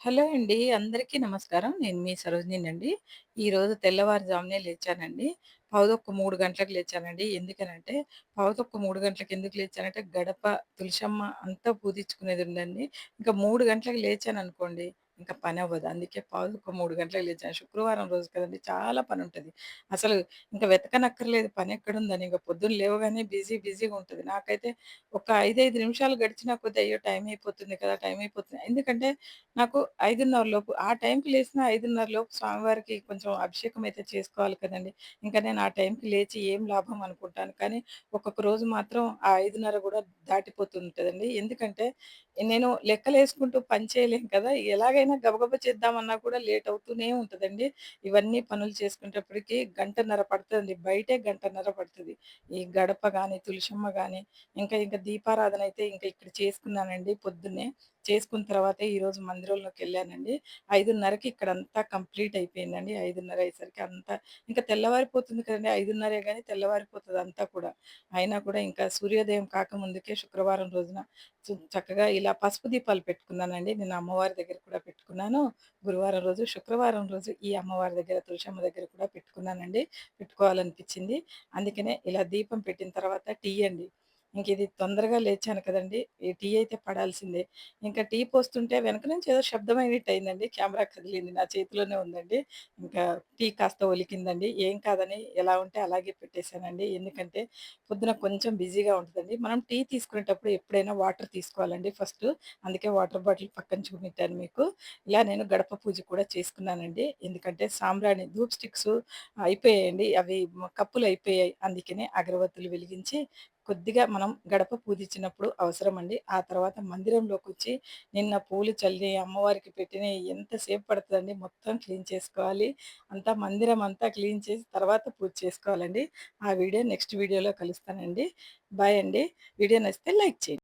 Hello అండి. అందరికీ నమస్కారం. నేను మీ సరోజినినండి. ఈరోజు తెల్లవారుజామునే లేచానండి. పావుతక్కువ 3 గంటలకు లేచానండి. ఎందుకనంటే, పావుతక్కువ 3 గంటలకు ఎందుకు లేచానంటే, గడప తులసమ్మ అంతా పూజించుకునేదుందండి. ఇంకా 3 గంటలకు లేచాననుకోండి, ఇంక పనవ్వదు. అందుకే పావుతక్కువ 3 గంటలకు లేచాను. శుక్రవారం రోజు కదండీ! చాలా పనుంటది. అసలు ఇంక వెతకనక్కర్లేదు పనెక్కడుందని. ఇగ పొద్దున్న లేవగానే బిజీగా ఉంటది. నాకైతే ఒక 5 నిమిషాలు గడిచినా కొద్దీ అయ్యో! టైం అయిపోతుంది కదా! టైం అయిపోతుంది. ఎందుకంటే నాకు 5:30 లోపు ఆ టైంకి లేసిన 5:30 లోపు స్వామివారికి కొంచెం అభిషేకం అయితే చేసుకోవాలి కదండీ! ఇంకా నేను ఆ టైంకి లేచి ఏం లాభం అనుకుంటాను. కానీ ఒక్కొక్క రోజు మాత్రం ఆ 5:30 గూడా దాటిపోతుంటదండి. ఎందుకంటే నేను లెక్కలేసుకుంటూ పని చేయలేను కదా! ఎలాగైనా గబగబా చేద్దామన్నా కూడా లేట్ అవుతూనే ఉంటదండి. ఇవన్నీ పనులు చేసుకునేటప్పటికి గంటన్నర పడతదండి. బయటే గంటన్నర పడతది. ఈ గడప గాని, తులసమ్మ గాని, ఇంకా దీపారాధన అయితే ఇంకా ఇక్కడ చేసుకున్నానండి పొద్దున్నే. చేసుకున్న తర్వాతే ఈరోజు మందిరంలోకెళ్ళానండి. 5:30కి ఇక్కడంతా కంప్లీట్ అయిపోయిందండి. 5:30 అయ్యేసరికి అంతా ఇంకా తెల్లవారిపోతుంది కదండీ! 5:30 గాని తెల్లవారిపోతది అంతా కూడా. అయినా కూడా ఇంకా సూర్యోదయం కాకముందుకే శుక్రవారం రోజున చక్కగా ఇలా పసుపు దీపాలు పెట్టుకున్నానండి. నేను అమ్మవారి దగ్గర కూడా పెట్టుకున్నాను. గురువారం రోజు, శుక్రవారం రోజు ఈ అమ్మవారి దగ్గర, తులసమ్మ దగ్గర కూడా పెట్టుకున్నానండి. పెట్టుకోవాలనిపించింది. అందుకనే ఇలా దీపం పెట్టిన తర్వాత టీ అండి. ఇంకిది తొందరగా లేచాను కదండీ! ఈ టీ అయితే పడాల్సిందే. ఇంకా టీ పోస్తుంటే వెనక నుంచి ఏదో శబ్దం అయినట్టయిందండి. కెమెరా కదిలింది. నా చేతిలోనే ఉందండి. ఇంకా టీ కాస్త ఒలికిందండి. ఏం కాదని ఎలా ఉంటే అలాగే పెట్టేసానండి. ఎందుకంటే పొద్దున కొంచెం బిజీగా ఉంటదండి. మనం టీ తీసుకునేటప్పుడు ఎప్పుడైనా వాటర్ తీసుకోవాలండి ఫస్టు. అందుకే వాటర్ బాటిల్ పక్కన చూపెట్టాను మీకు. ఇలా నేను గడప పూజ కూడా చేసుకున్నానండి. ఎందుకంటే సాంబ్రాణి ధూప్ స్టిక్సు అయిపోయాయండి. అవి కప్పులయిపోయాయి. అందుకనే అగరబత్తులు వెలిగించి కొద్దిగా మనం గడప పూజించినప్పుడు అవసరమండి. ఆ తర్వాత మందిరంలోకొచ్చి నిన్న పూలు చల్లి అమ్మవారికి పెట్టినయి ఎంతసేపు పడతదండి. మొత్తం క్లీన్ చేసుకోవాలి. అంతా మందిరం అంతా క్లీన్ చేసి తర్వాత పూజ చేసుకోవాలండి. ఆ వీడియో నెక్స్ట్ వీడియోలో కలుస్తానండి. బాయ్ అండి. వీడియో నచ్చితే లైక్ చేయండి.